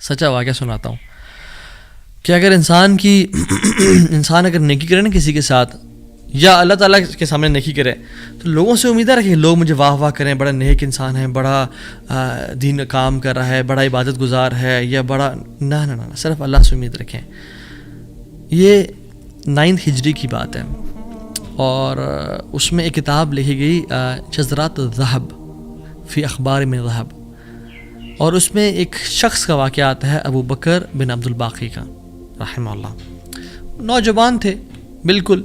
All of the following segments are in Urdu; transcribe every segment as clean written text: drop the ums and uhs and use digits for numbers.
سچا واقعہ سناتا ہوں کہ اگر انسان اگر نیکی کرے نا کسی کے ساتھ یا اللہ تعالیٰ کے سامنے نیکی کرے تو لوگوں سے امید رکھے کہ لوگ مجھے واہ واہ کریں، بڑا نیک انسان ہے، بڑا دین کام کر رہا ہے، بڑا عبادت گزار ہے، یا بڑا نہ صرف اللہ سے امید رکھیں. یہ 9 ہجری کی بات ہے اور اس میں ایک کتاب لکھی گئی شذرات الذہب فی اخبار من ذہب، اور اس میں ایک شخص کا واقعہ آتا ہے ابو بکر بن عبد الباقی کا رحمہ اللہ. نوجوان تھے بالکل.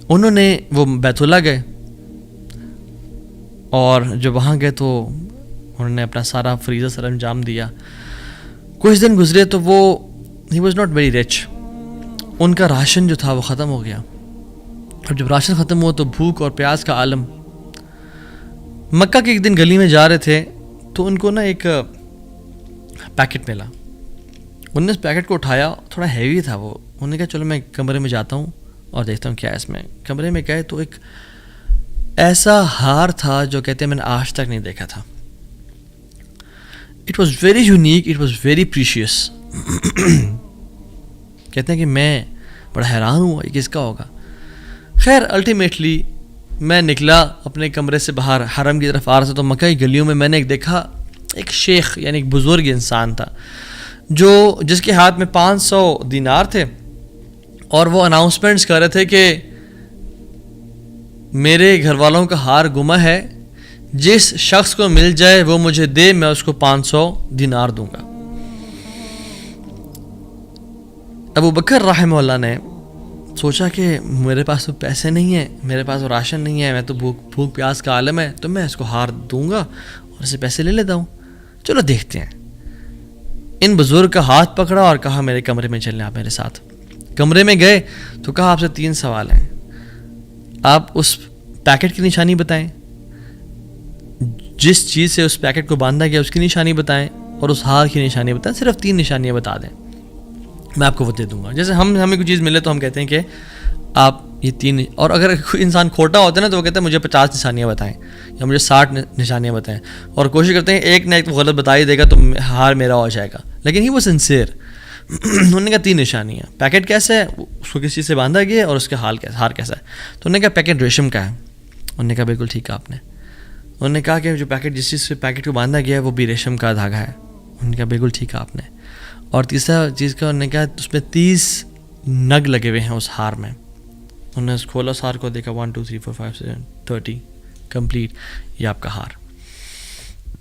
انہوں نے وہ بیت اللہ گئے اور جب وہاں گئے تو انہوں نے اپنا سارا فریضہ سر انجام دیا. کچھ دن گزرے تو وہ he was not very rich. ان کا راشن جو تھا وہ ختم ہو گیا، اور جب راشن ختم ہوا تو بھوک اور پیاس کا عالم. مکہ کے ایک دن گلی میں جا رہے تھے تو ان کو نا ایک پیکٹ ملا. انہوں نے اس پیکٹ کو اٹھایا، تھوڑا ہیوی تھا وہ. انہوں نے کہا چلو میں کمرے میں جاتا ہوں اور دیکھتا ہوں کیا ہے اس میں. کمرے میں گئے تو ایک ایسا ہار تھا جو کہتے ہیں میں نے آج تک نہیں دیکھا تھا. It was very unique, it was very precious. کہتے ہیں کہ میں بڑا حیران ہوا یہ کس کا ہوگا. خیر الٹیمیٹلی میں نکلا اپنے کمرے سے باہر، حرم کی طرف آ رہا تھا تو مکہ کی گلیوں میں میں نے ایک دیکھا، ایک شیخ یعنی ایک بزرگ انسان تھا جس کے ہاتھ میں 500 دینار تھے، اور وہ اناؤنسمنٹس کر رہے تھے کہ میرے گھر والوں کا ہار گما ہے، جس شخص کو مل جائے وہ مجھے دے، میں اس کو 500 دینار دوں گا. ابو بکر رحمہ اللہ نے سوچا کہ میرے پاس تو پیسے نہیں ہیں، میرے پاس تو راشن نہیں ہے، میں تو بھوک پیاس کا عالم ہے، تو میں اس کو ہار دوں گا اور اسے پیسے لے لیتا ہوں. چلو دیکھتے ہیں. ان بزرگ کا ہاتھ پکڑا اور کہا میرے کمرے میں چلیں آپ میرے ساتھ. کمرے میں گئے تو کہا آپ سے 3 سوال ہیں. آپ اس پیکٹ کی نشانی بتائیں، جس چیز سے اس پیکٹ کو باندھا گیا اس کی نشانی بتائیں، اور اس ہار کی نشانی بتائیں. صرف 3 نشانیاں بتا دیں، میں آپ کو وہ دے دوں گا. جیسے ہمیں کوئی چیز ملے تو ہم کہتے ہیں کہ آپ یہ 3، اور اگر کوئی انسان کھوٹا ہوتا ہے نا تو وہ کہتا ہے مجھے 50 نشانیاں بتائیں یا مجھے 60 نشانیاں بتائیں، اور کوشش کرتے ہیں ایک نہ ایک غلط بتا ہی دے گا تو ہار میرا ہو جائے گا. لیکن ہی وہ سنسیئر. انہوں نے کہا 3 نشانیاں. پیکٹ کیسا ہے، اس کو کس چیز سے باندھا گیا ہے، اور اس کا ہار کیسا ہے. تو انہوں نے کہا پیکٹ ریشم کا ہے. انہوں نے کہا بالکل ٹھیک کہا آپ نے. انہوں نے کہا کہ جو پیکٹ جس چیز سے پیکٹ کو باندھا گیا ہے وہ بھی ریشم کا دھاگا ہے. انہوں نے کہا بالکل ٹھیک کہا آپ نے. اور تیسرا چیز کا انہوں نے کہا اس میں 30 نگ لگے ہوئے ہیں اس ہار میں. انہوں نے کھولا اس ہار کو، دیکھا 1 2 3 4 5 6 30 کمپلیٹ، یہ آپ کا ہار.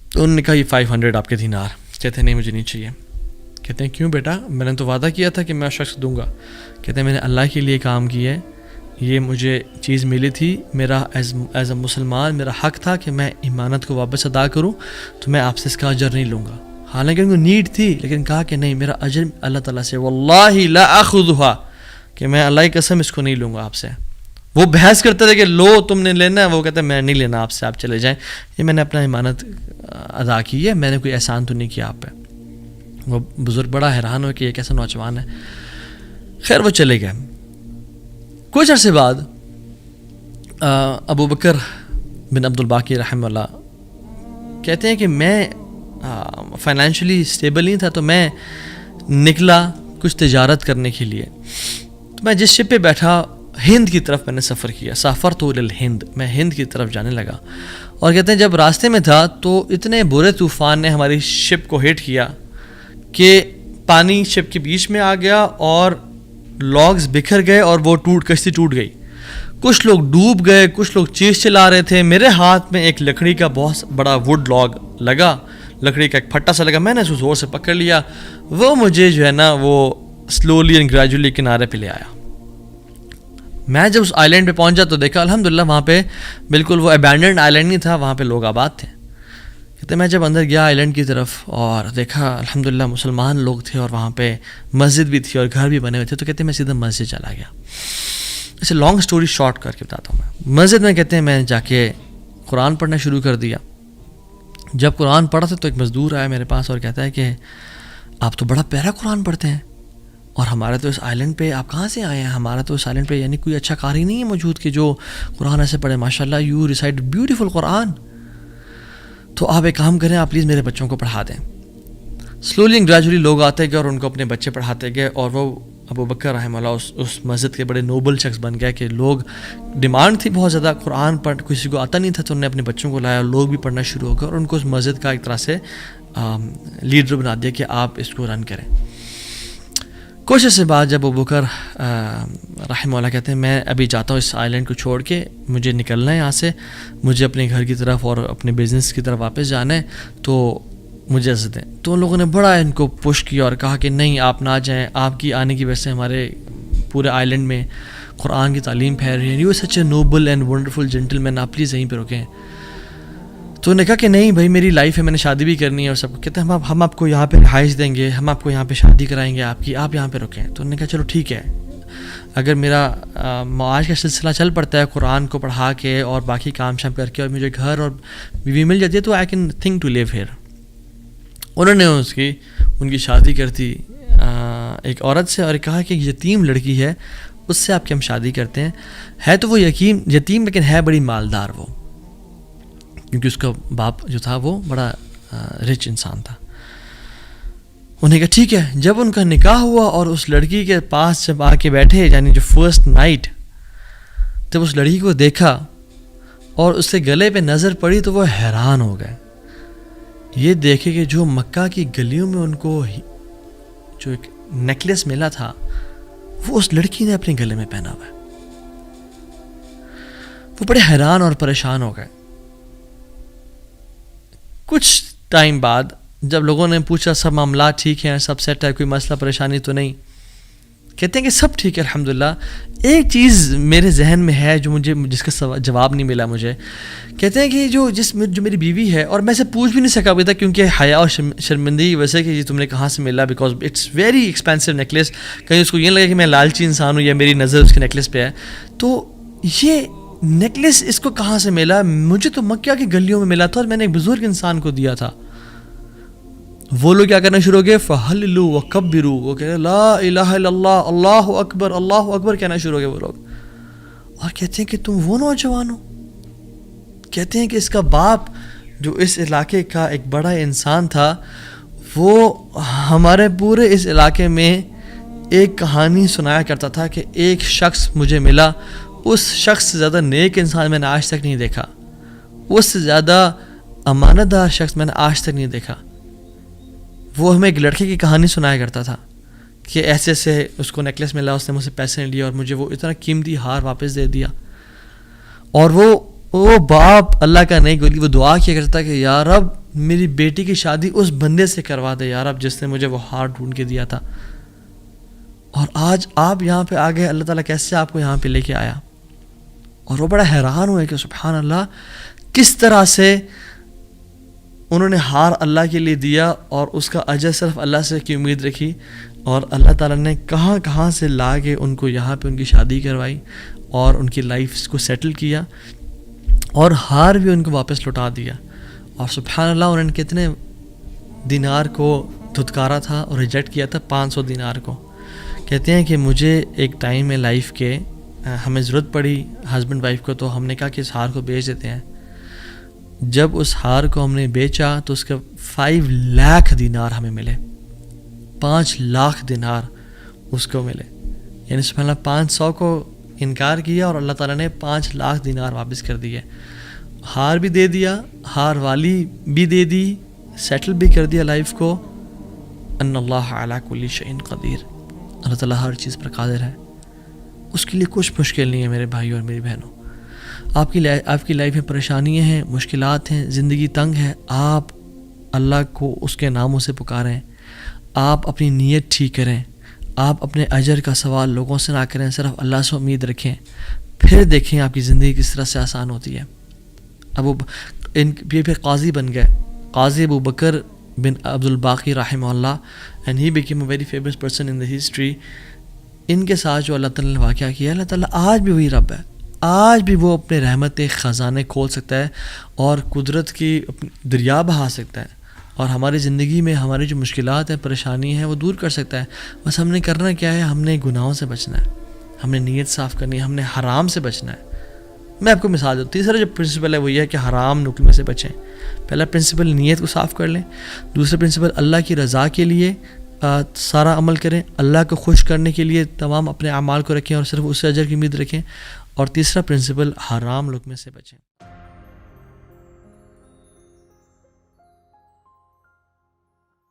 تو انہوں نے کہا یہ 500 آپ کے دینار. کہتے ہیں نہیں مجھے نہیں چاہیے. کہتے ہیں کیوں بیٹا، میں نے تو وعدہ کیا تھا کہ میں شخص دوں گا. کہتے ہیں میں نے اللہ کے لیے کام کیا ہے، یہ مجھے چیز ملی تھی، میرا ایز اے مسلمان میرا حق تھا کہ میں امانت کو واپس ادا کروں، تو میں آپ سے اس کا اجر نہیں لوں گا. حالانکہ ان کو نیڈ تھی، لیکن کہا کہ نہیں میرا اجر اللہ تعالیٰ سے، واللہ لا اخذھا، کہ میں اللہ کی قسم اس کو نہیں لوں گا آپ سے. وہ بحث کرتے تھے کہ لو تم نے لینا ہے، وہ کہتے ہیں میں نہیں لینا آپ سے، آپ چلے جائیں، یہ میں نے اپنا امانت ادا کی ہے، میں نے کوئی احسان تو نہیں کیا آپ پہ. وہ بزرگ بڑا حیران ہو کہ یہ کیسا نوجوان ہے. خیر وہ چلے گئے. کچھ عرصے بعد ابو بکر بن عبد الباقی رحمہ اللہ کہتے ہیں کہ میں فائنینشلی اسٹیبل نہیں تھا، تو میں نکلا کچھ تجارت کرنے کے لیے. تو میں جس شپ پہ بیٹھا ہند کی طرف میں نے سفر کیا. سافرت الی الہند، میں ہند کی طرف جانے لگا. اور کہتے ہیں جب راستے میں تھا تو اتنے برے طوفان نے ہماری شپ کو ہٹ کیا کہ پانی شپ کے بیچ میں آ گیا اور لاگز بکھر گئے اور وہ کشتی ٹوٹ گئی. کچھ لوگ ڈوب گئے، کچھ لوگ چیز چلا رہے تھے. میرے ہاتھ میں ایک لکڑی کا بہت بڑا ووڈ لاگ لگا، لکڑی کا ایک پھٹا سا لگا. میں نے اس کو زور سے پکڑ لیا. وہ مجھے جو ہے نا وہ سلولی اینڈ گریجولی کنارے پہ لے آیا. میں جب اس آئی لینڈ پہ پہنچا تو دیکھا الحمدللہ وہاں پہ بالکل وہ ابینڈنڈ آئی لینڈ نہیں تھا، وہاں پہ لوگ آباد تھے. کہتے میں جب اندر گیا آئی لینڈ کی طرف اور دیکھا الحمدللہ مسلمان لوگ تھے اور وہاں پہ مسجد بھی تھی اور گھر بھی بنے ہوئے تھے. تو کہتے ہیں میں سیدھا مسجد چلا گیا. اسے لانگ سٹوری شارٹ کر کے بتاتا ہوں. میں مسجد میں کہتے ہیں میں جا کے قرآن پڑھنا شروع کر دیا. جب قرآن پڑھا تھا تو ایک مزدور آیا میرے پاس اور کہتا ہے کہ آپ تو بڑا پیارا قرآن پڑھتے ہیں، اور ہمارے تو اس آئی لینڈ پہ آپ کہاں سے آئے ہیں؟ ہمارا تو اس آئی لینڈ پہ یعنی کوئی اچھا قاری نہیں ہے موجود کہ جو قرآن ایسے پڑھے. ماشاء اللہ یو ریسائٹ بیوٹیفل قرآن. تو آپ ایک کام کریں، آپ پلیز میرے بچوں کو پڑھا دیں. سلولی اینڈ گریجولی لوگ آتے گئے اور ان کو اپنے بچے پڑھاتے گئے, اور وہ ابو بکر رحمہ اللہ اس مسجد کے بڑے نوبل شخص بن گیا کہ لوگ ڈیمانڈ تھی بہت زیادہ, قرآن پڑھ کسی کو آتا نہیں تھا, تو انہوں نے اپنے بچوں کو لایا اور لوگ بھی پڑھنا شروع ہو گئے, اور ان کو اس مسجد کا ایک طرح سے لیڈر بنا دیا کہ آپ اس کو رن کریں. کچھ عرصے بعد جب ابو بکر رحمہ اللہ کہتے ہیں میں ابھی جاتا ہوں اس آئی لینڈ کو چھوڑ کے, مجھے نکلنا ہے یہاں سے, مجھے اپنے گھر کی طرف اور اپنے بزنس کی طرف واپس جانا ہے, تو مجھے اجازت دیں. تو ان لوگوں نے بڑا ان کو پش کیا اور کہا کہ نہیں آپ نہ جائیں, آپ کی آنے کی وجہ سے ہمارے پورے آئی لینڈ میں قرآن کی تعلیم پھیل رہی ہے, you such a noble and wonderful gentleman, آپ پلیز یہیں پہ رکیں. تو انہوں نے کہا کہ نہیں بھائی میری لائف ہے, میں نے شادی بھی کرنی ہے اور سب. کہتے ہیں ہم آپ کو یہاں پہ رہائش دیں گے, ہم آپ کو یہاں پہ شادی کرائیں گے آپ کی, آپ یہاں پہ رکیں. تو انہوں نے کہا چلو ٹھیک ہے, اگر میرا معاش کا سلسلہ چل پڑتا ہے قرآن کو پڑھا کے اور باقی کام شام کر کے, اور مجھے گھر اور بیوی مل جاتی ہے, تو I can think to live here. انہوں نے ان کی شادی کر دی ایک عورت سے, اور کہا کہ یتیم لڑکی ہے اس سے آپ کی ہم شادی کرتے ہیں. ہے تو وہ یتیم لیکن ہے بڑی مالدار وہ, کیونکہ اس کا باپ جو تھا وہ بڑا رچ انسان تھا. انہوں نے کہا ٹھیک ہے. جب ان کا نکاح ہوا اور اس لڑکی کے پاس جب آ کے بیٹھے, یعنی جو فرسٹ نائٹ, جب اس لڑکی کو دیکھا اور اس کے گلے پہ نظر پڑی تو وہ حیران ہو گئے. یہ دیکھے کہ جو مکہ کی گلیوں میں ان کو جو ایک نیکلیس ملا تھا وہ اس لڑکی نے اپنے گلے میں پہنا ہوا ہے. وہ بڑے حیران اور پریشان ہو گئے. کچھ ٹائم بعد جب لوگوں نے پوچھا سب معاملات ٹھیک ہیں, سب سیٹ ہے, کوئی مسئلہ پریشانی تو نہیں, کہتے ہیں کہ سب ٹھیک ہے الحمدللہ. ایک چیز میرے ذہن میں ہے جو جس کا جواب نہیں ملا مجھے. کہتے ہیں کہ جو میری بیوی ہے, اور میں سے پوچھ بھی نہیں سکا ابھی تک کیونکہ حیا اور شرمندگی ویسے کہ تم نے کہاں سے ملا, because it's very expensive necklace. کہیں اس کو یہ لگے کہ میں لالچی انسان ہوں یا میری نظر اس کے نیکلیس پہ ہے. تو یہ نیکلیس اس کو کہاں سے ملا؟ مجھے تو مکہ کی گلیوں میں ملا تھا اور میں نے ایک بزرگ انسان کو دیا تھا. وہ لوگ کیا کرنا شروع ہو گئے, فہللوا وکبروا, وہ کہہ رہے لا الہ الا اللہ, اللہ اکبر کہنا شروع ہو گئے وہ لوگ. اور کہتے ہیں کہ تم وہ نوجوان ہو. کہتے ہیں کہ اس کا باپ جو اس علاقے کا ایک بڑا انسان تھا, وہ ہمارے پورے اس علاقے میں ایک کہانی سنایا کرتا تھا کہ ایک شخص مجھے ملا, اس شخص سے زیادہ نیک انسان میں نے آج تک نہیں دیکھا, اس سے زیادہ امانت دار شخص میں نے آج تک نہیں دیکھا. وہ ہمیں ایک لڑکے کی کہانی سنایا کرتا تھا کہ ایسے ایسے اس کو نیکلیس ملا, اس نے مجھ سے پیسے نہیں لیے اور مجھے وہ اتنا قیمتی ہار واپس دے دیا. اور وہ باپ اللہ کا نہیں گولی, وہ دعا کیا کرتا کہ یا رب میری بیٹی کی شادی اس بندے سے کروا دے یا رب جس نے مجھے وہ ہار ڈھونڈ کے دیا تھا. اور آج آپ یہاں پہ آ گئے, اللہ تعالیٰ کیسے آپ کو یہاں پہ لے کے آیا. اور وہ بڑا حیران ہوئے کہ سبحان اللہ, کس طرح سے انہوں نے ہار اللہ کے لیے دیا اور اس کا اجر صرف اللہ سے کی امید رکھی, اور اللہ تعالیٰ نے کہاں کہاں سے لا کے ان کو یہاں پہ ان کی شادی کروائی اور ان کی لائف کو سیٹل کیا, اور ہار بھی ان کو واپس لوٹا دیا. اور سبحان اللہ انہوں نے کتنے دینار کو دھتکارا تھا اور ریجیکٹ کیا تھا, 500 دینار کو. کہتے ہیں کہ مجھے ایک ٹائم میں لائف کے ہمیں ضرورت پڑی ہسبینڈ وائف کو, تو ہم نے کہا کہ اس ہار کو بیچ دیتے ہیں. جب اس ہار کو ہم نے بیچا تو اس کا 5 لاکھ دینار ہمیں ملے, 5 لاکھ دینار اس کو ملے. یعنی سبحان اللہ 500 کو انکار کیا اور اللہ تعالیٰ نے 5 لاکھ دینار واپس کر دیے. ہار بھی دے دیا, ہار والی بھی دے دی, سیٹل بھی کر دیا لائف کو. ان اللہ علی کل شیء قدیر, اللہ تعالیٰ ہر چیز پر قادر ہے, اس کے لیے کچھ مشکل نہیں ہے میرے بھائیوں اور میری بہنوں. آپ کی لائف میں پریشانیاں ہیں, مشکلات ہیں, زندگی تنگ ہے, آپ اللہ کو اس کے ناموں سے پکاریں, آپ اپنی نیت ٹھیک کریں, آپ اپنے اجر کا سوال لوگوں سے نہ کریں, صرف اللہ سے امید رکھیں, پھر دیکھیں آپ کی زندگی کس طرح سے آسان ہوتی ہے. پھر قاضی بن گئے, قاضی ابو بکر بن عبد الباقی رحمہ اللہ, and he became a very famous person in the history. ان کے ساتھ جو اللہ تعالیٰ نے واقعہ کیا, اللہ تعالیٰ آج بھی وہی رب ہے, آج بھی وہ اپنے رحمت خزانے کھول سکتا ہے اور قدرت کی دریا بہا سکتا ہے, اور ہماری زندگی میں ہماری جو مشکلات ہیں, پریشانی ہیں, وہ دور کر سکتا ہے. بس ہم نے کرنا کیا ہے, ہم نے گناہوں سے بچنا ہے, ہم نے نیت صاف کرنی ہے, ہم نے حرام سے بچنا ہے. میں آپ کو مثال دوں. تیسرا جو پرنسپل ہے وہ یہ ہے کہ حرام نکلنے سے بچیں. پہلا پرنسپل نیت کو صاف کر لیں. دوسرا پرنسپل اللہ کی رضا کے لیے سارا عمل کریں, اللہ کو خوش کرنے کے لیے تمام اپنے اعمال کو رکھیں اور صرف اس سے اجر کی امید رکھیں. اور تیسرا پرنسپل حرام لقمے سے بچیں.